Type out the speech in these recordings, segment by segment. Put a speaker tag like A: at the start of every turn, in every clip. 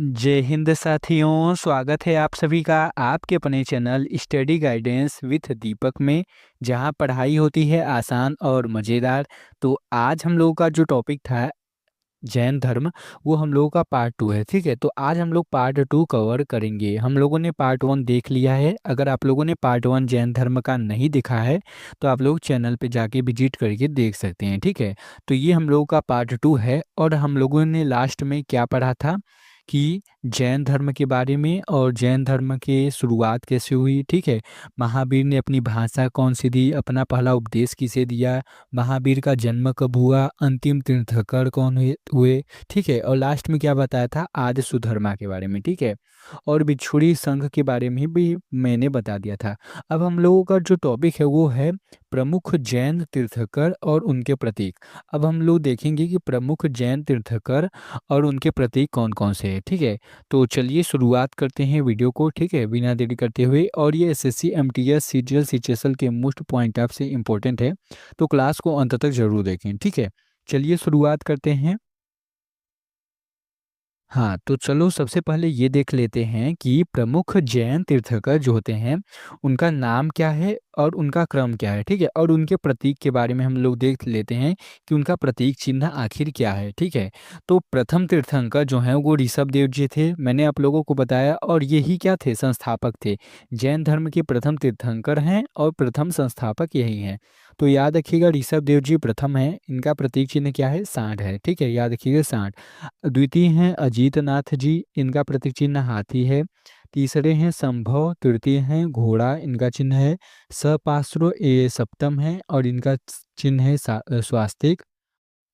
A: जय हिंद साथियों, स्वागत है आप सभी का आपके अपने चैनल स्टडी गाइडेंस विथ दीपक में, जहां पढ़ाई होती है आसान और मज़ेदार। तो आज हम लोगों का जो टॉपिक था जैन धर्म, वो हम लोगों का पार्ट 2 है। ठीक है, तो आज हम लोग पार्ट 2 कवर करेंगे। हम लोगों ने पार्ट 1 देख लिया है। अगर आप लोगों ने पार्ट 1 जैन धर्म का नहीं देखा है तो आप लोग चैनल पे जाके विजिट करके देख सकते हैं। ठीक है, तो ये हम लोगों का पार्ट 2 है। और हम लोगों ने लास्ट में क्या पढ़ा था कि जैन धर्म के बारे में और जैन धर्म की शुरुआत कैसे हुई। ठीक है, महावीर ने अपनी भाषा कौन सी दी, अपना पहला उपदेश किसे दिया, महावीर का जन्म कब हुआ, अंतिम तीर्थंकर कौन हुए। ठीक है, और लास्ट में क्या बताया था, आदि सुधर्मा के बारे में। ठीक है, और बिछुड़ी संघ के बारे में भी मैंने बता दिया था। अब हम लोगों का जो टॉपिक है वो है प्रमुख जैन तीर्थंकर और उनके प्रतीक। अब हम लोग देखेंगे कि प्रमुख जैन तीर्थंकर और उनके प्रतीक कौन कौन से हैं। ठीक है, तो चलिए शुरुआत करते हैं वीडियो को। ठीक है, बिना देरी करते हुए। और ये एसएससी एमटीएस सीजीएल सीएचएसएल के मोस्ट पॉइंट ऑफ से इम्पोर्टेंट है, तो क्लास को अंत तक जरूर देखें। ठीक है, चलिए शुरुआत करते हैं। हाँ, तो चलो सबसे पहले ये देख लेते हैं कि प्रमुख जैन तीर्थंकर जो होते हैं उनका नाम क्या है और उनका क्रम क्या है। ठीक है, और उनके प्रतीक के बारे में हम लोग देख लेते हैं कि उनका प्रतीक चिन्ह आखिर क्या है। ठीक है, तो प्रथम तीर्थंकर जो हैं वो ऋषभ देव जी थे, मैंने आप लोगों को बताया। और यही क्या थे, संस्थापक थे। जैन धर्म के प्रथम तीर्थंकर हैं और प्रथम संस्थापक यही हैं। तो याद रखिएगा, ऋषभ देव जी प्रथम है, इनका प्रतीक चिन्ह क्या है, सांड है। ठीक है, याद रखिएगा सांड। द्वितीय हैं अजीतनाथ जी, इनका प्रतीक चिन्ह हाथी है। तीसरे हैं संभव, तृतीय हैं घोड़ा, इनका चिन्ह है सपार्श्व। ये सप्तम है और इनका चिन्ह है स्वास्तिक।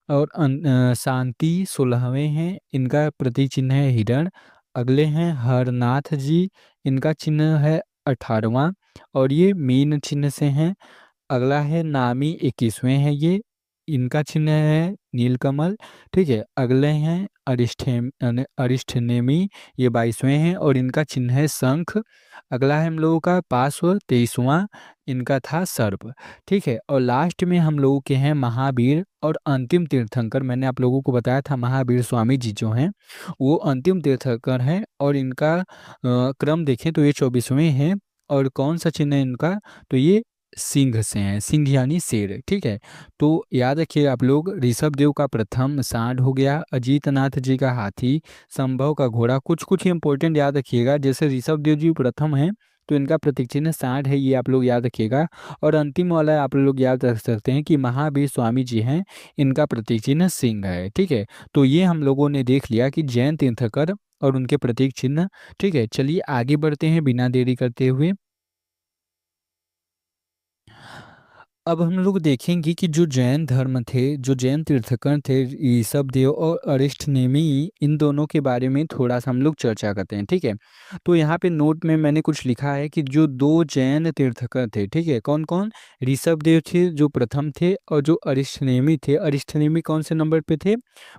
A: और शांति 16वें हैं, इनका प्रतीक चिन्ह है हिरण। अगले हैं हरनाथ जी, इनका चिन्ह है 18वां और ये मीन चिन्ह से हैं। अगला है नामी, 21वें हैं ये, इनका चिन्ह है नीलकमल। ठीक है, अगले हैं अरिष्ठनेमी, ये 22वें हैं और इनका चिन्ह है शंख। अगला है हम लोगों का पार्श्व, 23वां, इनका था सर्प। ठीक है, और लास्ट में हम लोगों के हैं महावीर और अंतिम तीर्थंकर। मैंने आप लोगों को बताया था महावीर स्वामी जी जो हैं वो अंतिम तीर्थंकर हैं और इनका क्रम देखें तो ये 24वें हैं। और कौन सा चिन्ह है इनका, तो ये सिंह से हैं, सिंह यानी शेर। ठीक है, तो याद रखिए आप लोग, ऋषभ देव का प्रथम सांड हो गया, अजीतनाथ जी का हाथी, संभव का घोड़ा। कुछ कुछ इंपॉर्टेंट याद रखिएगा, जैसे ऋषभ देव जी प्रथम है तो इनका प्रतीक चिन्ह सांड है, ये आप लोग याद रखिएगा। और अंतिम वाला आप लोग याद रख सकते हैं कि महावीर स्वामी जी हैं, इनका प्रतीक चिन्ह सिंह है। ठीक है, तो ये हम लोगों ने देख लिया कि जैन तीर्थंकर और उनके प्रतीक चिन्ह। ठीक है, चलिए आगे बढ़ते हैं बिना देरी करते हुए। अब हम लोग देखेंगे कि जो जैन धर्म थे, जो जैन तीर्थंकर थे, ऋषभ देव और अरिष्टनेमी, इन दोनों के बारे में थोड़ा सा हम लोग चर्चा करते हैं। ठीक है, तो यहाँ पे नोट में मैंने कुछ लिखा है कि जो दो जैन तीर्थंकर थे, ठीक है, कौन कौन, ऋषभ देव थे जो प्रथम थे, और जो अरिष्टनेमी थे, अरिष्टनेमी कौन से नंबर पे थे,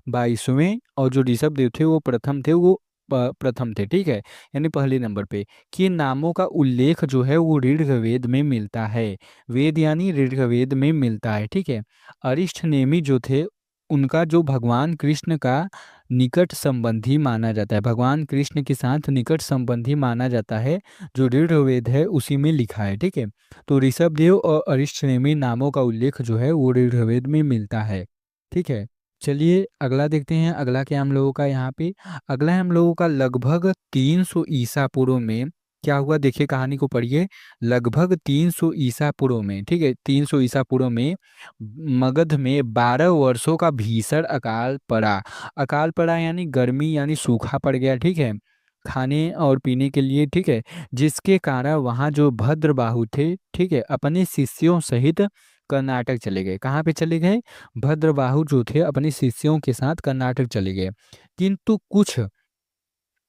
A: 22वें, और जो ऋषभ देव थे वो प्रथम थे, वो प्रथम थे। ठीक है, यानी पहले नंबर पे। कि नामों का उल्लेख जो है वो ऋग्वेद में मिलता है, वेद यानी ऋग्वेद में मिलता है। ठीक है, अरिष्ट नेमी जो थे उनका जो भगवान कृष्ण का निकट संबंधी माना जाता है, भगवान कृष्ण के साथ निकट संबंधी माना जाता है, जो ऋग्वेद है उसी में लिखा है। ठीक है, तो ऋषभ देव और अरिष्ट नेमी नामों का उल्लेख जो है वो ऋग्वेद में मिलता है। ठीक है, चलिए अगला देखते हैं। अगला क्या हम लोगों का यहाँ पे, अगला है हम लोगों का लगभग 300 ईसा पूर्व में क्या हुआ, देखिए कहानी को पढ़िए। लगभग 300 ईसा पूर्व में, ठीक है, 300 ईसा पूर्व में मगध में 12 वर्षों का भीषण अकाल पड़ा। अकाल पड़ा यानी गर्मी, यानी सूखा पड़ गया। ठीक है, खाने और पीने के लिए। ठीक है, जिसके कारण वहाँ जो भद्रबाहु थे, ठीक है, अपने शिष्यों सहित कर्नाटक चले गए। कहाँ पे चले गए, भद्रबाहु जो थे अपने शिष्यों के साथ कर्नाटक चले गए। किंतु कुछ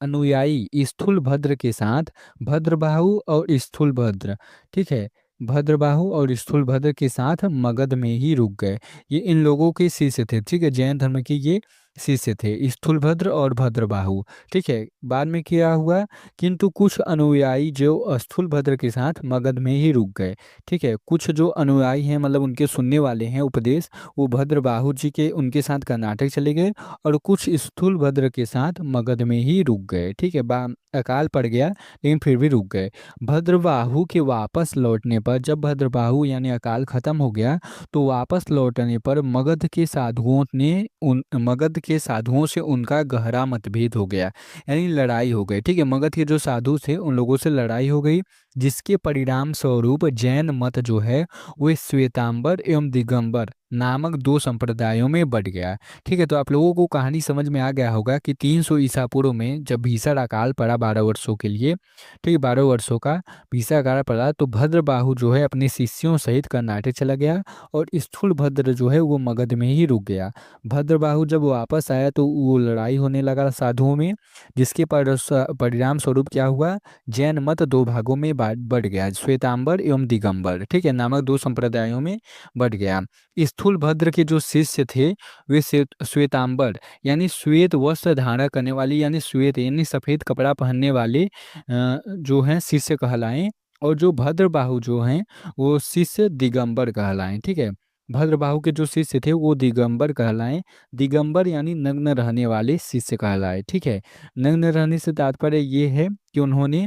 A: अनुयायी स्थूलभद्र के साथ, भद्रबाहु और स्थूलभद्र, ठीक है, भद्रबाहु और स्थूलभद्र के साथ मगध में ही रुक गए। ये इन लोगों के शिष्य थे। ठीक है, जैन धर्म के ये शिष्य थे, स्थूलभद्र और भद्रबाहु। ठीक है, बाद में क्या हुआ, किंतु कुछ अनुयायी जो स्थूलभद्र के साथ मगध में ही रुक गए। ठीक है, कुछ जो अनुयायी हैं मतलब उनके सुनने वाले हैं उपदेश, वो भद्रबाहु जी के उनके साथ कर्नाटक चले गए, और कुछ स्थूलभद्र के साथ मगध में ही रुक गए। ठीक है, अकाल पड़ गया लेकिन फिर भी रुक गए। भद्रबाहु के वापस लौटने पर, जब भद्रबाहु यानी अकाल खत्म हो गया, तो वापस लौटने पर मगध के साधुओं से उनका गहरा मतभेद हो गया, यानी लड़ाई हो गई। ठीक है, मगध के जो साधु थे उन लोगों से लड़ाई हो गई, जिसके परिणाम स्वरूप जैन मत जो है वो श्वेतांबर एवं दिगंबर नामक दो संप्रदायों में बढ़ गया। ठीक है, तो आप लोगों को कहानी समझ में आ गया होगा कि 300 ईसा पूर्व में जब भीषण अकाल पड़ा 12 वर्षों के लिए, ठीक है, 12 वर्षों का भीषण अकाल पड़ा, तो भद्रबाहु जो है अपने शिष्यों सहित कर्नाटक चला गया, और स्थूलभद्र जो है वो मगध में ही रुक गया। भद्रबाहु जब वापस आया तो वो लड़ाई होने लगा साधुओं में, जिसके परिणाम स्वरूप क्या हुआ, जैन मत दो भागों में बढ़ गया, श्वेतांबर एवं दिगंबर, ठीक है, नामक दो संप्रदायों में बढ़ गया। स्थूलभद्र के जो शिष्य थे वे श्वेतांबर यानी श्वेत वस्त्र धारण करने वाले, यानी श्वेत यानी सफेद कपड़ा पहनने वाले जो हैं शिष्य कहलाएं, और जो भद्रबाहु जो हैं वो शिष्य दिगंबर कहलाएं। ठीक है, भद्रबाहु के जो शिष्य थे वो दिगंबर कहलाएं। दिगंबर यानी नग्न रहने वाले शिष्य कहलाए। ठीक है, नग्न रहने से तात्पर्य ये है कि उन्होंने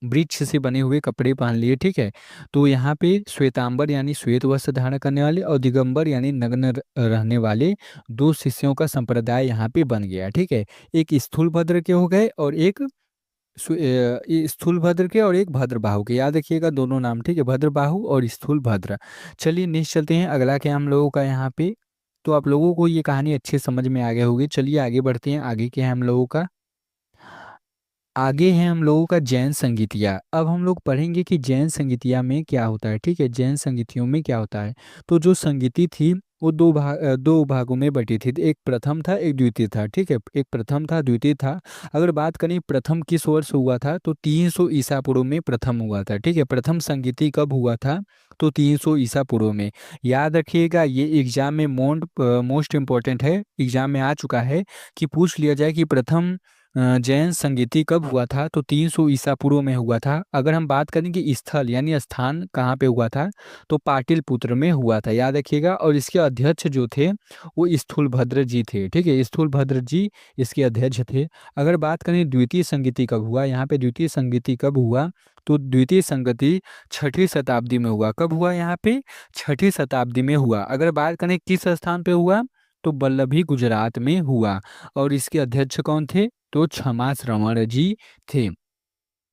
A: वृक्ष से बने हुए कपड़े पहन लिए। ठीक है, तो यहाँ पे श्वेतांबर यानी श्वेत वस्त्र धारण करने वाले, और दिगंबर यानी नग्न रहने वाले दो शिष्यों का संप्रदाय यहाँ पे बन गया। ठीक है, एक स्थूलभद्र के हो गए और एक स्थूलभद्र के, और एक भद्रबाहु के, याद रखिएगा दोनों नाम। ठीक है, भद्रबाहु और स्थूलभद्र। चलिए नेक्स्ट चलते हैं, अगला क्या हम लोगों का यहाँ पे। तो आप लोगों को ये कहानी अच्छे समझ में आ गई होगी। चलिए आगे बढ़ते हैं, आगे क्या है हम लोगों का, आगे है हम लोगों का जैन संगीतिया। अब हम लोग पढ़ेंगे कि जैन संगीतिया में क्या होता है। ठीक है, जैन संगीतियों में क्या होता है। तो जो संगीति थी वो दो भागों में बटी थी, एक प्रथम था एक द्वितीय था। ठीक है, एक प्रथम था द्वितीय था। अगर बात करें प्रथम किस वर्ष हुआ था, तो 300 ईसा पूर्व में प्रथम हुआ था। ठीक है, प्रथम संगीति कब हुआ था, तो 300 ईसा पूर्व में। याद रखिएगा, ये एग्जाम में मोस्ट इम्पोर्टेंट है, एग्जाम में आ चुका है कि पूछ लिया जाए कि प्रथम जैन संगीति कब हुआ था, तो 300 ईसा पूर्व में हुआ था। अगर हम बात करें कि स्थल यानी स्थान कहाँ पे हुआ था, तो पाटलिपुत्र में हुआ था, याद रखिएगा। और इसके अध्यक्ष जो थे वो स्थूलभद्र जी थे। ठीक है, स्थूलभद्र जी इसके अध्यक्ष थे। अगर बात करें द्वितीय संगीति कब हुआ, यहाँ पे द्वितीय संगीति कब हुआ, तो द्वितीय संगीति 6ठी शताब्दी में हुआ। कब हुआ, यहाँ पे 6ठी शताब्दी में हुआ। अगर बात करें किस स्थान पे हुआ, तो वल्लभी गुजरात में हुआ, और इसके अध्यक्ष कौन थे, तो क्षमा श्रवण जी थे।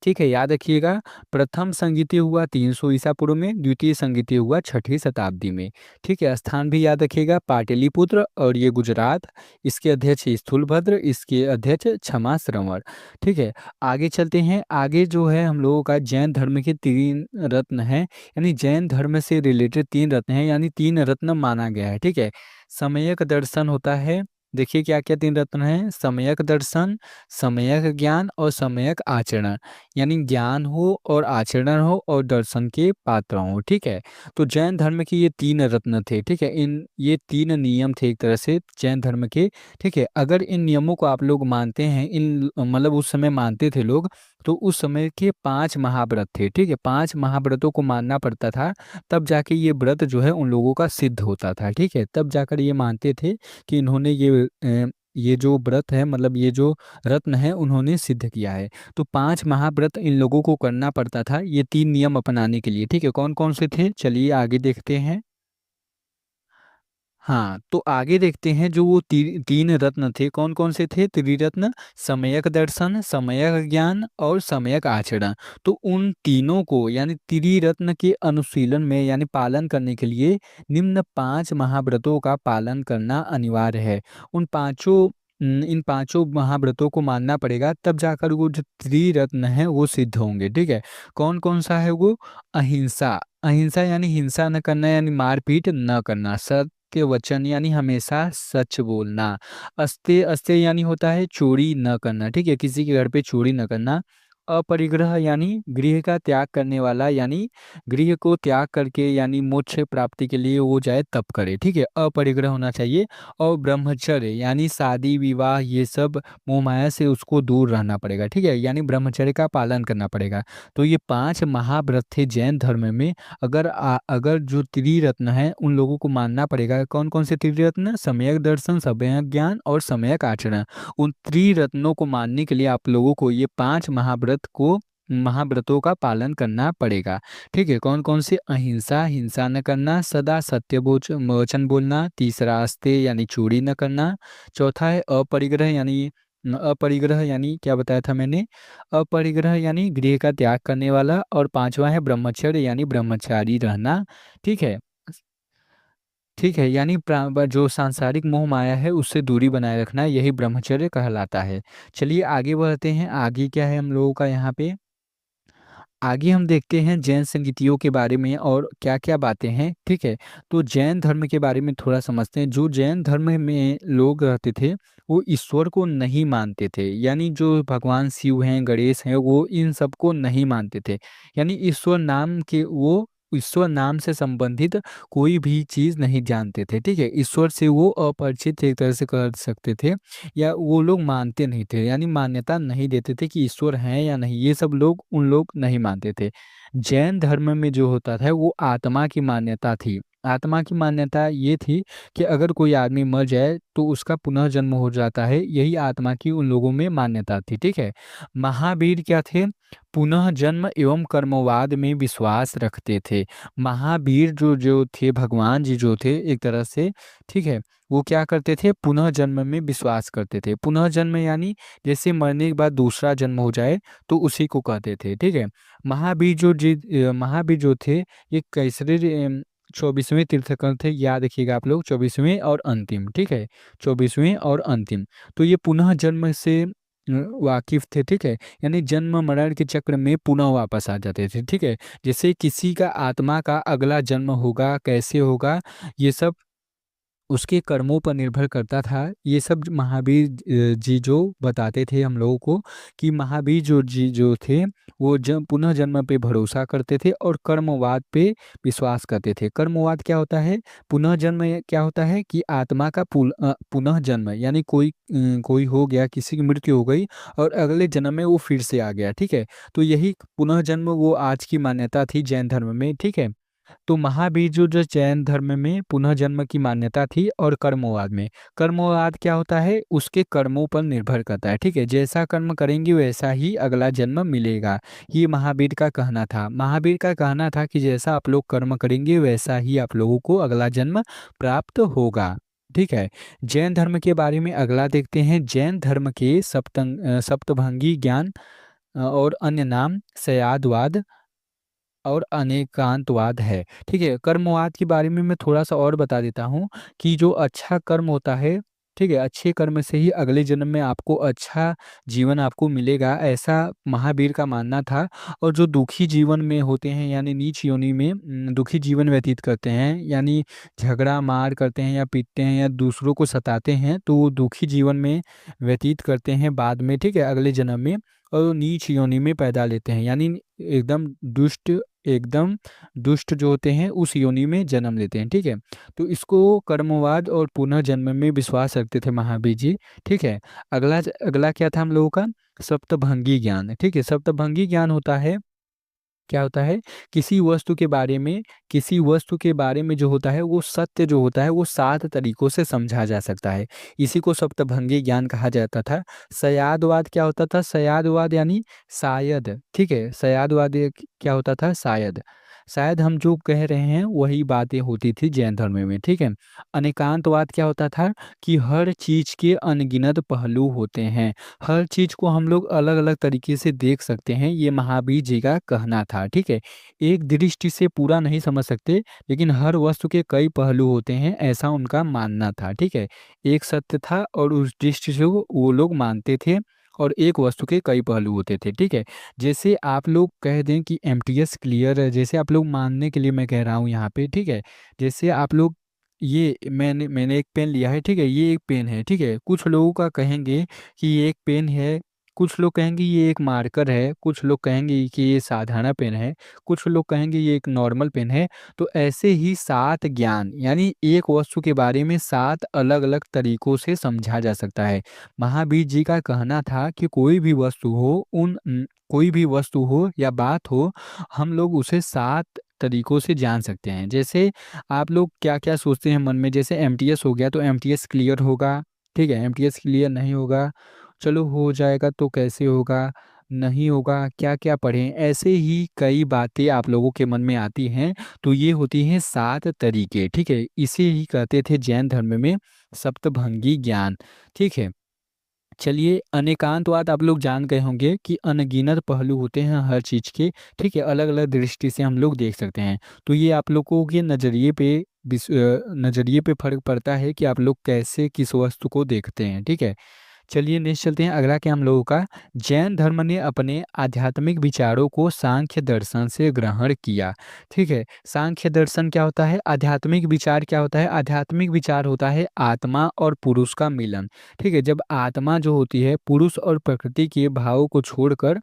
A: ठीक है, याद रखिएगा, प्रथम संगीति हुआ 300 ईसा पूर्व में, द्वितीय संगीति हुआ 6ठी शताब्दी में। ठीक है, स्थान भी याद रखिएगा, पाटलिपुत्र, और ये गुजरात। इसके अध्यक्ष स्थूलभद्र, इसके अध्यक्ष क्षमा श्रवण। ठीक है, आगे चलते हैं। आगे जो है हम लोगों का जैन धर्म के 3 रत्न हैं, यानी जैन धर्म से रिलेटेड 3 रत्न हैं, यानी 3 रत्न माना गया है। ठीक है, सम्यक दर्शन होता है। देखिए क्या क्या 3 रत्न हैं, सम्यक दर्शन, सम्यक ज्ञान और सम्यक आचरण, यानी ज्ञान हो और आचरण हो और दर्शन के पात्र हो। ठीक है, तो जैन धर्म के ये 3 रत्न थे। ठीक है, इन ये 3 नियम थे एक तरह से जैन धर्म के। ठीक है, अगर इन नियमों को आप लोग मानते हैं, इन मतलब उस समय मानते थे लोग, तो उस समय के 5 महाव्रत थे। ठीक है, 5 महाव्रतों को मानना पड़ता था, तब जाके ये व्रत जो है उन लोगों का सिद्ध होता था। ठीक है, तब जाकर ये मानते थे कि इन्होंने ये जो व्रत है मतलब ये जो रत्न है उन्होंने सिद्ध किया है। तो 5 महाव्रत इन लोगों को करना पड़ता था ये 3 नियम अपनाने के लिए। ठीक है, कौन कौन से थे, चलिए आगे देखते हैं। हाँ, तो आगे देखते हैं जो वो 3 रत्न थे, कौन कौन से थे, त्रिरत्न, सम्यक दर्शन, सम्यक ज्ञान और सम्यक आचरण। तो उन तीनों को यानी त्रिरत्न के अनुशीलन में यानी पालन करने के लिए निम्न 5 महाव्रतों का पालन करना अनिवार्य है। इन पांचों महाव्रतों को मानना पड़ेगा, तब जाकर वो जो त्रिरत्न है वो सिद्ध होंगे। ठीक है, कौन कौन सा है वो, अहिंसा, अहिंसा यानी हिंसा न करना यानी मारपीट न करना, सत्य वचन यानी हमेशा सच बोलना, अस्त्य, अस्त्य यानी होता है चोरी न करना। ठीक है, किसी के घर पे चोरी न करना, अपरिग्रह यानी गृह का त्याग करने वाला, यानी गृह को त्याग करके यानी मोक्ष प्राप्ति के लिए वो जाए तप करे, ठीक है, अपरिग्रह होना चाहिए। और ब्रह्मचर्य यानी शादी विवाह ये सब मोह माया से उसको दूर रहना पड़ेगा, ठीक है, यानी ब्रह्मचर्य का पालन करना पड़ेगा। तो ये 5 महाव्रत थे जैन धर्म में। अगर जो त्रिरत्न है उन लोगों को मानना पड़ेगा। कौन कौन से त्रिरत्न? सम्यक दर्शन, सम्यक ज्ञान और सम्यक आचरण। उन त्रिरत्नों को मानने के लिए आप लोगों को ये 5 महाव्रतों का पालन करना पड़ेगा, ठीक है। कौन कौन से? अहिंसा, हिंसा न करना, सदा सत्य वचन बोलना, तीसरा अस्तेय यानी चोरी न करना, चौथा है अपरिग्रह यानी अपरिग्रह यानी क्या बताया था मैंने? अपरिग्रह यानी गृह का त्याग करने वाला, और पांचवा है ब्रह्मचर्य यानी ब्रह्मचारी रहना, ठीक है। ठीक है, यानी जो सांसारिक मोह माया है उससे दूरी बनाए रखना, यही ब्रह्मचर्य कहलाता है। चलिए आगे बढ़ते हैं। आगे क्या है हम लोगों का यहाँ पे? आगे हम देखते हैं जैन संगीतियों के बारे में और क्या क्या बातें हैं, ठीक है। तो जैन धर्म के बारे में थोड़ा समझते हैं। जो जैन धर्म में लोग रहते थे वो ईश्वर को नहीं मानते थे, यानी जो भगवान शिव हैं, गणेश हैं, वो इन सबको नहीं मानते थे। यानी ईश्वर नाम से संबंधित कोई भी चीज नहीं जानते थे, ठीक है। ईश्वर से वो अपरिचित एक तरह से कर सकते थे, या वो लोग मानते नहीं थे, यानी मान्यता नहीं देते थे कि ईश्वर है या नहीं, ये सब लोग उन लोग नहीं मानते थे। जैन धर्म में जो होता था वो आत्मा की मान्यता थी। आत्मा की मान्यता ये थी कि अगर कोई आदमी मर जाए तो उसका पुनर्जन्म हो जाता है, यही आत्मा की उन लोगों में मान्यता थी, ठीक है। महावीर क्या थे? पुनः जन्म एवं कर्मवाद में विश्वास रखते थे। महावीर जो जो थे, भगवान जी जो थे एक तरह से, ठीक है, वो क्या करते थे? पुनः जन्म में विश्वास करते थे। पुनः जन्म यानी जैसे मरने के बाद दूसरा जन्म हो जाए तो उसी को कहते थे, ठीक है। महावीर जो थे ये कैसरी 24वें तीर्थंकर थे, याद रखिएगा आप लोग, 24वें और अंतिम, ठीक है, 24वें और अंतिम। तो ये पुनः जन्म से वाकिफ थे, ठीक है, यानी जन्म मरण के चक्र में पुनः वापस आ जाते थे, ठीक है। जैसे किसी का आत्मा का अगला जन्म होगा, कैसे होगा, ये सब उसके कर्मों पर निर्भर करता था। ये सब महावीर जी जो बताते थे हम लोगों को, कि महावीर जी जो थे वो पुनः जन्म पे भरोसा करते थे और कर्मवाद पे विश्वास करते थे। कर्मवाद क्या होता है? पुनः जन्म क्या होता है कि आत्मा का पुनः जन्म, यानी कोई हो गया, किसी की मृत्यु हो गई और अगले जन्म में वो फिर से आ गया, ठीक है। तो यही पुनः जन्म वो आज की मान्यता थी जैन धर्म में, ठीक है। तो महावीर जो जैन धर्म में पुनः जन्म की मान्यता थी, और कर्मवाद में, कर्मवाद क्या होता है? उसके कर्मों पर निर्भर करता है, ठीक है, जैसा कर्म करेंगे वैसा ही अगला जन्म मिलेगा। ये महावीर का कहना था। महावीर का कहना था कि जैसा आप लोग कर्म करेंगे वैसा ही आप लोगों को अगला जन्म प्राप्त होगा, ठीक है। जैन धर्म के बारे में अगला देखते हैं। जैन धर्म के सप्तभंगी ज्ञान और अन्य नाम सयादवाद और अनेकांतवाद है, ठीक है। कर्मवाद के बारे में मैं थोड़ा सा और बता देता हूँ कि जो अच्छा कर्म होता है, ठीक है, अच्छे कर्म से ही अगले जन्म में आपको अच्छा जीवन आपको मिलेगा, ऐसा महावीर का मानना था। और जो दुखी जीवन में होते हैं, यानी नीच योनि में दुखी जीवन व्यतीत करते हैं, यानी झगड़ा मार करते हैं या पीटते हैं या दूसरों को सताते हैं, तो वो दुखी जीवन में व्यतीत करते हैं बाद में, ठीक है, अगले जन्म में, और वो नीच योनि में पैदा लेते हैं, यानी एकदम दुष्ट एकदम दुष्ट जो होते हैं उस योनि में जन्म लेते हैं, ठीक है। तो इसको कर्मवाद और पुनर्जन्म में विश्वास रखते थे महावीर जी, ठीक है। अगला अगला क्या था हम लोगों का? सप्तभंगी ज्ञान, ठीक है। सप्तभंगी ज्ञान होता है, क्या होता है? किसी वस्तु के बारे में जो होता है वो सत्य जो होता है वो 7 तरीकों से समझा जा सकता है। इसी को सप्तभंगी ज्ञान कहा जाता था। सयादवाद क्या होता था? सयादवाद यानी शायद, ठीक है, सयादवाद ये क्या होता था? शायद, शायद हम जो कह रहे हैं वही बातें होती थी जैन धर्म में, ठीक है। अनेकांतवाद क्या होता था? कि हर चीज के अनगिनत पहलू होते हैं, हर चीज को हम लोग अलग अलग तरीके से देख सकते हैं, ये महावीर जी का कहना था, ठीक है। एक दृष्टि से पूरा नहीं समझ सकते, लेकिन हर वस्तु के कई पहलू होते हैं, ऐसा उनका मानना था, ठीक है। एक सत्य था और उस दृष्टि से वो लोग मानते थे, और एक वस्तु के कई पहलू होते थे, ठीक है। जैसे आप लोग कह दें कि एमटीएस क्लियर है, जैसे आप लोग मानने के लिए मैं कह रहा हूँ यहाँ पे, ठीक है। जैसे आप लोग, ये मैंने एक पेन लिया है, ठीक है, ये एक पेन है, ठीक है। कुछ लोगों का कहेंगे कि ये एक पेन है कुछ लोग कहेंगे ये एक मार्कर है, कुछ लोग कहेंगे कि ये साधारण पेन है, कुछ लोग कहेंगे ये एक नॉर्मल पेन है। तो ऐसे ही 7 ज्ञान यानी एक वस्तु के बारे में 7 अलग-अलग तरीकों से समझा जा सकता है। महावीर जी का कहना था कि कोई भी वस्तु हो या बात हो, हम लोग उसे 7 तरीकों से जान सकते हैं। जैसे आप लोग क्या-क्या सोचते हैं मन में, जैसे एमटीएस हो गया तो एमटीएस क्लियर होगा, ठीक है? एमटीएस क्लियर नहीं होगा, चलो हो जाएगा तो कैसे होगा, नहीं होगा, क्या-क्या पढ़ें? ऐसे ही कई बातें आप लोगों के मन में आती हैं, तो ये होती हैं 7 तरीके, ठीक है? इसे ही कहते थे जैन धर्म में सप्तभंगी ज्ञान, ठीक है? चलिए, अनेकांतवाद आप लोग जान गए होंगे कि अनगिनत पहलू होते हैं हर चीज़ के, ठीक है? अलग-अलग दृष्टि से हम लोग देख सकते हैं। तो ये आप लोगों के नज़रिए पे फ़र्क पड़ता है कि आप लोग कैसे किस वस्तु को देखते हैं, ठीक है? चलिए नेक्स्ट चलते हैं, अगला क्या हम लोगों का, जैन धर्म ने अपने आध्यात्मिक विचारों को सांख्य दर्शन से ग्रहण किया, ठीक है? सांख्य दर्शन क्या होता है? आध्यात्मिक विचार क्या होता है? आध्यात्मिक विचार होता है आत्मा और पुरुष का मिलन, ठीक है? जब आत्मा जो होती है पुरुष और प्रकृति के भावों को छोड़कर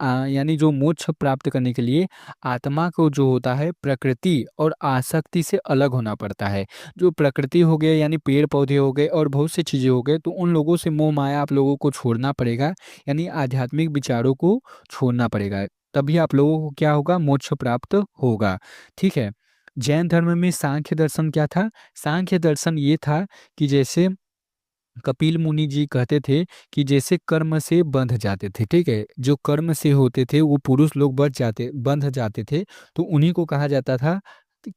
A: यानी जो मोक्ष प्राप्त करने के लिए आत्मा को जो होता है प्रकृति और आसक्ति से अलग होना पड़ता है। जो प्रकृति हो गए यानी पेड़ पौधे हो गए और बहुत सी चीज़ें हो गए, तो उन लोगों से मोह माया आप लोगों को छोड़ना पड़ेगा, यानी आध्यात्मिक विचारों को छोड़ना पड़ेगा, तभी आप लोगों को क्या होगा, मोक्ष प्राप्त होगा, ठीक है? जैन धर्म में सांख्य दर्शन क्या था? सांख्य दर्शन ये था कि जैसे कपिल मुनि जी कहते थे कि जैसे कर्म से बंध जाते थे, ठीक है? जो कर्म से होते थे वो पुरुष लोग बंध जाते थे, तो उन्हीं को कहा जाता था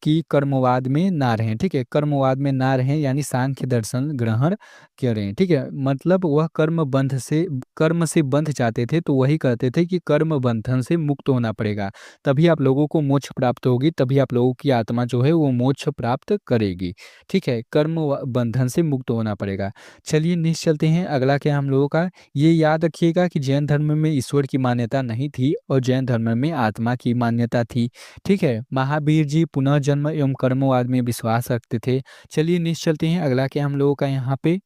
A: कि कर्मवाद में ना रहें, ठीक है? कर्मवाद में ना रहें यानी सांख्य दर्शन ग्रहण करें, ठीक है? मतलब वह कर्म से बंध जाते थे, तो वही कहते थे कि कर्म बंधन से मुक्त होना पड़ेगा, तभी आप लोगों को मोक्ष प्राप्त होगी, तभी आप लोगों की आत्मा जो है वो मोक्ष प्राप्त करेगी, ठीक है? बंधन से मुक्त होना पड़ेगा। चलिए नेक्स्ट चलते हैं, अगला क्या है हम लोगों का, ये याद रखिएगा कि जैन धर्म में ईश्वर की मान्यता नहीं थी और जैन धर्म में आत्मा की मान्यता थी, ठीक है? महावीर जी पुनर्जन्म एवं कर्मवाद में विश्वास रखते थे। चलिए नेक्स्ट चलते हैं, अगला क्या है हम लोगों का यहाँ पे,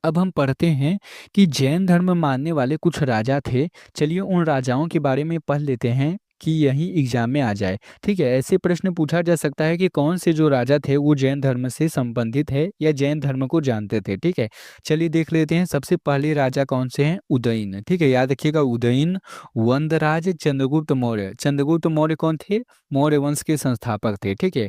A: अब हम पढ़ते हैं कि जैन धर्म मानने वाले कुछ राजा थे। चलिए उन राजाओं के बारे में पढ़ लेते हैं कि यही एग्जाम में आ जाए, ठीक है? ऐसे प्रश्न पूछा जा सकता है कि कौन से जो राजा थे वो जैन धर्म से संबंधित है या जैन धर्म को जानते थे, ठीक है? चलिए देख लेते हैं, सबसे पहले राजा कौन से हैं, उदयन, ठीक है? याद रखिएगा, उदयन, वंदराज, चंद्रगुप्त मौर्य। चंद्रगुप्त मौर्य कौन थे? मौर्य वंश के संस्थापक थे, ठीक है?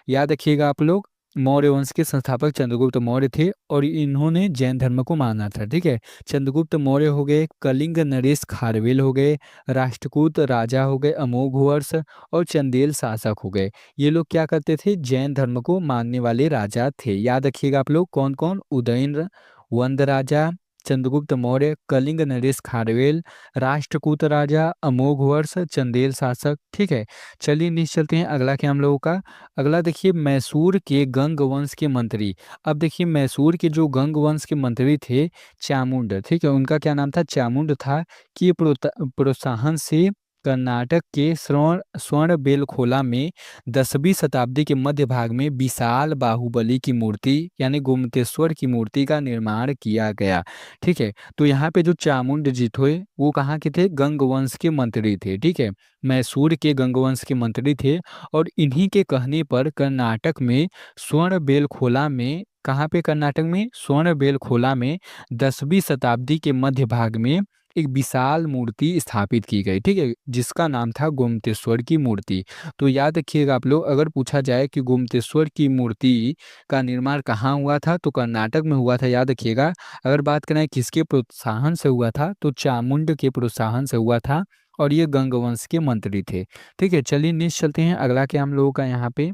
A: याद रखिएगा आप लोग, मौर्य वंश के संस्थापक चंद्रगुप्त मौर्य थे और इन्होंने जैन धर्म को माना था, ठीक है? चंद्रगुप्त मौर्य हो गए, कलिंग नरेश खारवेल हो गए, राष्ट्रकूट राजा हो गए अमोघवर्ष और चंदेल शासक हो गए। ये लोग क्या करते थे, जैन धर्म को मानने वाले राजा थे। याद रखिएगा आप लोग, कौन कौन, उदयन, वंद राजा, चंद्रगुप्त मौर्य, कलिंग नरेश खारवेल, राष्ट्रकूट राजा, अमोघवर्ष, चंदेल शासक, ठीक है? चलिए नीचे चलते हैं, अगला क्या हम लोगों का, अगला देखिए, मैसूर के गंग वंश के मंत्री। अब देखिए मैसूर के जो गंग वंश के मंत्री थे चामुंड, ठीक है? उनका क्या नाम था, चामुंड था, कि ये प्रोत्साहन से कर्नाटक के स्वर्ण बेलखोला में 10वीं शताब्दी के मध्य भाग में विशाल बाहुबली की मूर्ति यानी गोमतेश्वर की मूर्ति का निर्माण किया गया, ठीक है? तो यहाँ पे जो चामुंड जी थे वो कहाँ के थे, गंग वंश के मंत्री थे, ठीक है? मैसूर के गंग वंश के मंत्री थे और इन्हीं के कहने पर कर्नाटक में स्वर्णबेलखोला में, कहाँ पे, कर्नाटक में स्वर्णबेलखोला में 10वीं शताब्दी के मध्य भाग में एक विशाल मूर्ति स्थापित की गई, ठीक है? जिसका नाम था गोमतेश्वर की मूर्ति। तो याद रखिएगा आप लोग, अगर पूछा जाए कि गोमतेश्वर की मूर्ति का निर्माण कहाँ हुआ था, तो कर्नाटक में हुआ था, याद रखिएगा। अगर बात करें किसके प्रोत्साहन से हुआ था, तो चामुंड के प्रोत्साहन से हुआ था और ये गंग वंश के मंत्री थे, ठीक है? चलिए नेक्स्ट चलते हैं, अगला क्या हम लोगों का यहाँ पे,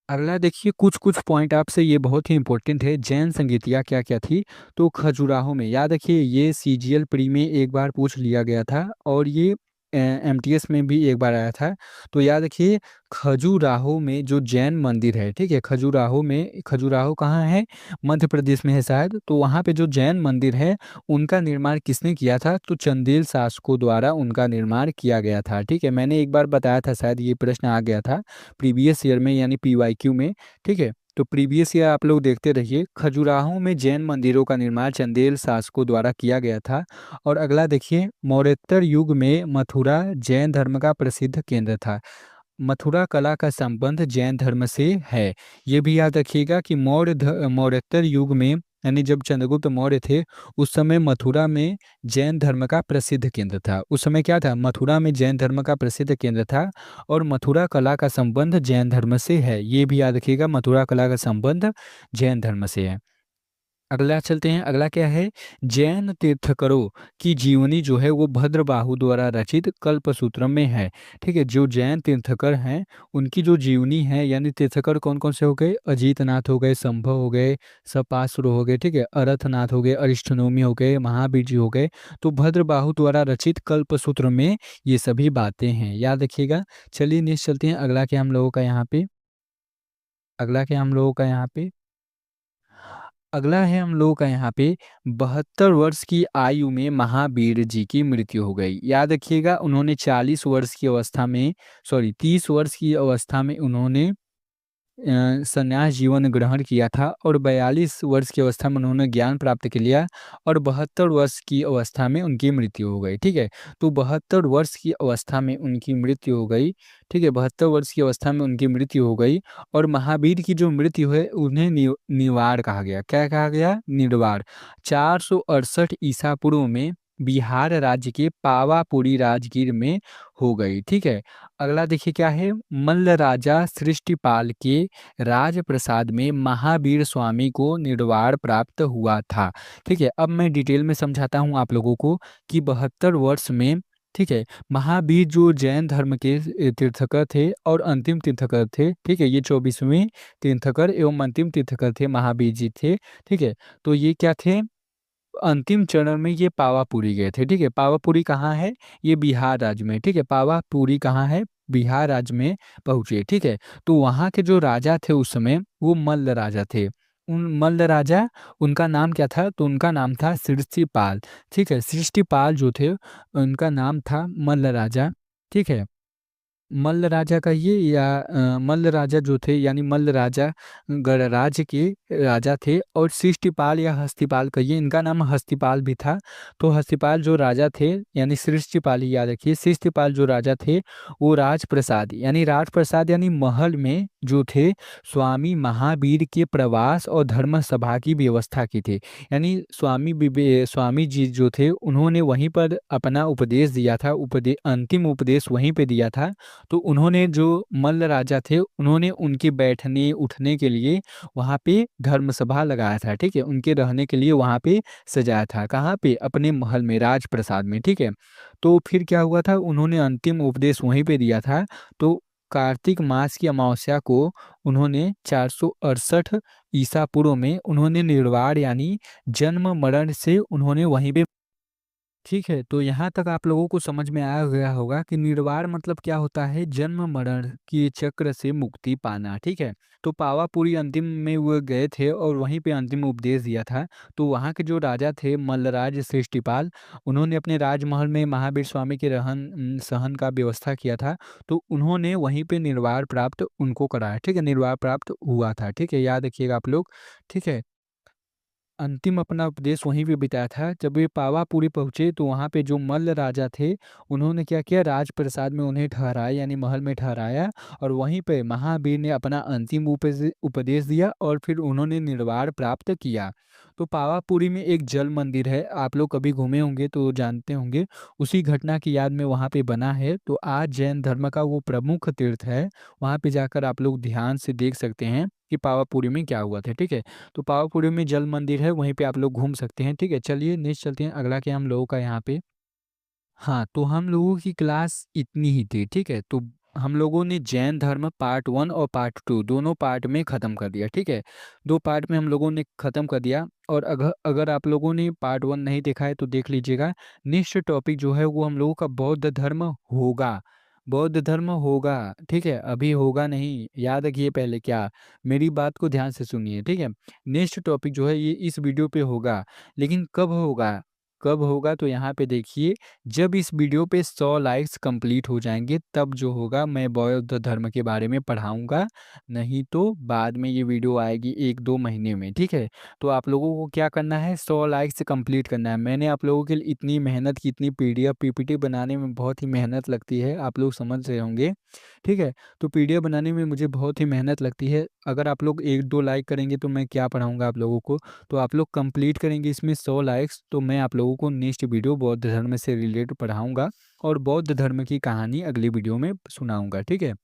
A: अगला देखिए, कुछ कुछ पॉइंट आपसे ये बहुत ही इंपॉर्टेंट है, जैन संगीतियाँ क्या क्या थी। तो खजुराहो में, याद रखिए, ये सीजीएल प्री में एक बार पूछ लिया गया था और ये एमटीएस में भी एक बार आया था। तो याद रखिए, खजुराहो में जो जैन मंदिर है, ठीक है? खजुराहो कहाँ है, मध्य प्रदेश में है शायद। तो वहाँ पे जो जैन मंदिर है उनका निर्माण किसने किया था, तो चंदेल शासकों द्वारा उनका निर्माण किया गया था, ठीक है? मैंने एक बार बताया था, शायद ये प्रश्न आ गया था प्रीवियस ईयर में यानी पीवाईक्यू में, ठीक है? तो प्रीवियस ईयर आप लोग देखते रहिए। खजुराहो में जैन मंदिरों का निर्माण चंदेल शासकों द्वारा किया गया था। और अगला देखिए, मौर्योत्तर युग में मथुरा जैन धर्म का प्रसिद्ध केंद्र था। मथुरा कला का संबंध जैन धर्म से है। ये भी याद रखिएगा कि मौर्योत्तर युग में, यानी जब चंद्रगुप्त मौर्य थे, उस समय मथुरा में जैन धर्म का प्रसिद्ध केंद्र था। उस समय क्या था, मथुरा में जैन धर्म का प्रसिद्ध केंद्र था। और मथुरा कला का संबंध जैन धर्म से है, ये भी याद रखिएगा, मथुरा कला का संबंध जैन धर्म से है। अगला चलते हैं, अगला क्या है, जैन तीर्थंकरों की जीवनी जो है वो भद्रबाहु द्वारा रचित कल्पसूत्रम में है। ठीक है, जो जैन तीर्थंकर हैं उनकी जो जीवनी है, यानी तीर्थंकर कौन कौन से हो गए, अजीतनाथ हो गए, संभव हो गए, सपासुर हो गए, ठीक है, अरथनाथ हो गए, अरिष्टनोमी हो गए, महावीर जी हो गए। तो भद्रबाहु द्वारा रचित कल्पसूत्र में ये सभी बातें हैं, याद रखिएगा। चलिए नेक्स्ट चलते हैं, अगला क्या हम लोगों का यहाँ पे, अगला क्या हम लोगों का यहाँ पे, अगला है हम लोगों का यहाँ पे, 72 वर्ष की आयु में महावीर जी की मृत्यु हो गई। याद रखिएगा, उन्होंने 40 वर्ष की अवस्था में, सॉरी 30 वर्ष की अवस्था में उन्होंने संन्यास जीवन ग्रहण किया था। और 42 वर्ष की अवस्था में उन्होंने ज्ञान प्राप्त कर लिया। और 72 वर्ष की अवस्था में उनकी मृत्यु हो गई। ठीक है, तो 72 वर्ष की अवस्था में उनकी मृत्यु हो गई। ठीक है, 72 वर्ष की अवस्था में उनकी मृत्यु हो गई। और महावीर की जो मृत्यु है उन्हें निवार कहा गया। क्या कहा गया, निर्वार। 468 ईसा पूर्व में बिहार राज्य के पावापुरी राजगीर में हो गई। ठीक है, अगला देखिए क्या है, मल्ल राजा सृष्टिपाल के राजप्रसाद में महावीर स्वामी को निर्वाण प्राप्त हुआ था। ठीक है, अब मैं डिटेल में समझाता हूँ आप लोगों को कि 72 वर्ष में, ठीक है, महावीर जो जैन धर्म के तीर्थकर थे और अंतिम तीर्थकर थे। ठीक है, ये 24वें तीर्थकर एवं अंतिम तीर्थकर थे, महावीर जी थे। ठीक है, तो ये क्या थे, अंतिम चरण में ये पावापुरी गए थे। ठीक है, पावापुरी कहाँ है, ये बिहार राज्य में। ठीक है, पावापुरी कहाँ है, बिहार राज्य में पहुंचे। ठीक है, तो वहाँ के जो राजा थे उस समय वो मल्ल राजा थे। उन मल्ल राजा, उनका नाम क्या था, तो उनका नाम था सृष्टिपाल। ठीक है, सृष्टिपाल जो थे उनका नाम था मल्ल राजा। ठीक है, मल्ल राजा कहिए या मल्ल राजा जो थे, यानी मल्ल राजा गणराज्य के राजा थे। और सृष्टिपाल या हस्तिपाल कहिए, इनका नाम हस्तिपाल भी था। तो हस्तिपाल जो राजा थे, यानी सृष्टिपाल ही याद रखिए, सृष्टिपाल जो राजा थे वो राजप्रसाद, यानी राजप्रसाद यानी महल में जो थे, स्वामी महावीर के प्रवास और धर्म सभा की व्यवस्था की थी। यानी स्वामी जी जो थे उन्होंने वहीं पर अपना उपदेश दिया था, अंतिम उपदेश वहीं पे दिया था। तो उन्होंने, जो मल्ल राजा थे, उन्होंने उनके बैठने उठने के लिए वहाँ पे धर्मसभा लगाया था। ठीक है, उनके रहने के लिए वहाँ पे सजाया था। कहाँ पे, अपने महल में, राजप्रसाद में। ठीक है, तो फिर क्या हुआ था, उन्होंने अंतिम उपदेश वहीं पे दिया था। तो कार्तिक मास की अमावस्या को उन्होंने 468 ईसा पूर्व में उन्होंने निर्वाण यानी जन्म मरण से उन्होंने वहीं पे, ठीक है, तो यहाँ तक आप लोगों को समझ में आया गया होगा कि निर्वाण मतलब क्या होता है, जन्म मरण के चक्र से मुक्ति पाना। ठीक है, तो पावापुरी अंतिम में वो गए थे और वहीं पे अंतिम उपदेश दिया था। तो वहाँ के जो राजा थे मल्लराज सृष्टिपाल, उन्होंने अपने राजमहल में महावीर स्वामी के रहन सहन का व्यवस्था किया था। तो उन्होंने वहीं पे निर्वाण प्राप्त उनको कराया। ठीक है, निर्वाण प्राप्त हुआ था। ठीक है, याद रखिएगा आप लोग। ठीक है, अंतिम अपना उपदेश वहीं पे बिताया था। जब ये पावापुरी पहुँचे तो वहाँ पे जो मल्ल राजा थे उन्होंने क्या किया, राजप्रसाद में उन्हें ठहराया, यानी महल में ठहराया। और वहीं पे महावीर ने अपना अंतिम उपदेश दिया और फिर उन्होंने निर्वाण प्राप्त किया। तो पावापुरी में एक जल मंदिर है, आप लोग कभी घूमे होंगे तो जानते होंगे। उसी घटना की याद में वहाँ पे बना है। तो आज जैन धर्म का वो प्रमुख तीर्थ है। वहाँ पे जाकर आप लोग ध्यान से देख सकते हैं कि पावापुरी में क्या हुआ था। ठीक है, तो पावापुरी में जल मंदिर है, वहीं पे आप लोग घूम सकते हैं। ठीक है, चलिए नेक्स्ट चलते हैं, अगला क्या हम लोगों का यहाँ पे, हाँ, तो हम लोगों की क्लास इतनी ही थी। ठीक है, तो हम लोगों ने जैन धर्म पार्ट 1 और पार्ट 2 दोनों पार्ट में ख़त्म कर दिया। ठीक है, 2 पार्ट में हम लोगों ने ख़त्म कर दिया। और अगर अगर आप लोगों ने पार्ट 1 नहीं देखा है तो देख लीजिएगा। नेक्स्ट टॉपिक जो है वो हम लोगों का बौद्ध धर्म होगा, बौद्ध धर्म होगा। ठीक है, अभी होगा नहीं, याद रखिए पहले क्या, मेरी बात को ध्यान से सुनिए। ठीक है, नेक्स्ट टॉपिक जो है ये इस वीडियो पे होगा, लेकिन कब होगा, कब होगा तो यहाँ पे देखिए, जब इस वीडियो पे 100 लाइक्स कंप्लीट हो जाएँगे तब जो होगा मैं बौद्ध धर्म के बारे में पढ़ाऊँगा, नहीं तो बाद में ये वीडियो आएगी 1-2 महीने में, ठीक है? तो आप लोगों को क्या करना है, 100 लाइक्स कंप्लीट करना है। मैंने आप लोगों के लिए इतनी मेहनत की, इतनी पीडीएफ, पीपीटी बनाने में बहुत ही मेहनत लगती है, आप लोग समझ रहे होंगे, ठीक है? तो पीडीएफ बनाने में मुझे बहुत ही मेहनत लगती है। अगर आप लोग 1-2 लाइक करेंगे तो मैं क्या पढ़ाऊँगा आप लोगों को? तो आप लोग कंप्लीट करेंगे इसमें 100 लाइक्स, तो मैं आप लोगों को नेक्स्ट वीडियो बौद्ध धर्म से रिलेटेड पढ़ाऊँगा और बौद्ध धर्म की कहानी अगली वीडियो में सुनाऊँगा, ठीक है?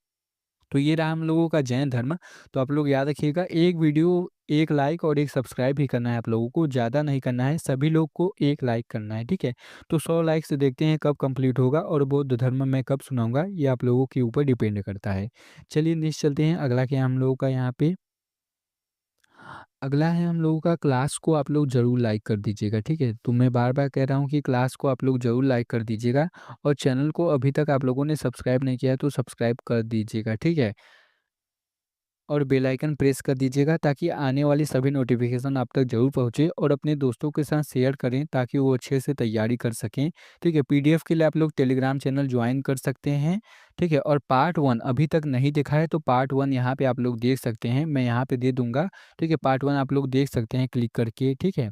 A: तो ये रहा हम लोगों का जैन धर्म। तो आप लोग याद रखिएगा, एक वीडियो 1 लाइक और 1 सब्सक्राइब ही करना है आप लोगों को, ज़्यादा नहीं करना है, सभी लोग को 1 लाइक करना है, ठीक है? तो 100 लाइक से देखते हैं कब कंप्लीट होगा और बौद्ध धर्म मैं कब सुनाऊँगा, ये आप लोगों के ऊपर डिपेंड करता है। चलिए नेक्स्ट चलते हैं, अगला क्या है हम लोगों का यहाँ पे, अगला है हम लोगों का क्लास को आप लोग ज़रूर लाइक कर दीजिएगा, ठीक है? तो मैं बार-बार कह रहा हूँ कि क्लास को आप लोग ज़रूर लाइक कर दीजिएगा और चैनल को अभी तक आप लोगों ने सब्सक्राइब नहीं किया है तो सब्सक्राइब कर दीजिएगा, ठीक है? और बेल आइकन प्रेस कर दीजिएगा ताकि आने वाली सभी नोटिफिकेशन आप तक ज़रूर पहुँचे और अपने दोस्तों के साथ शेयर करें ताकि वो अच्छे से तैयारी कर सकें, ठीक है? पीडीएफ के लिए आप लोग टेलीग्राम चैनल ज्वाइन कर सकते हैं, ठीक है? और पार्ट 1 अभी तक नहीं देखा है तो पार्ट 1 यहाँ पे आप लोग देख सकते हैं, मैं यहाँ पे दे दूँगा, ठीक है? पार्ट 1 आप लोग देख सकते हैं क्लिक करके, ठीक है?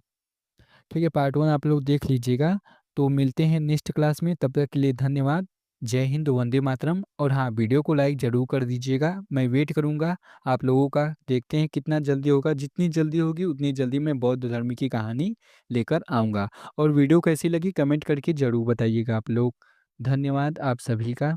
A: ठीक है, पार्ट 1 आप लोग देख लीजिएगा। तो मिलते हैं नेक्स्ट क्लास में, तब तक के लिए धन्यवाद। जय हिंद, वंदे मातरम। और हाँ, वीडियो को लाइक ज़रूर कर दीजिएगा। मैं वेट करूँगा आप लोगों का। देखते हैं कितना जल्दी होगा, जितनी जल्दी होगी उतनी जल्दी मैं बौद्ध धर्म की कहानी लेकर आऊँगा। और वीडियो कैसी लगी कमेंट करके ज़रूर बताइएगा आप लोग। धन्यवाद आप सभी का।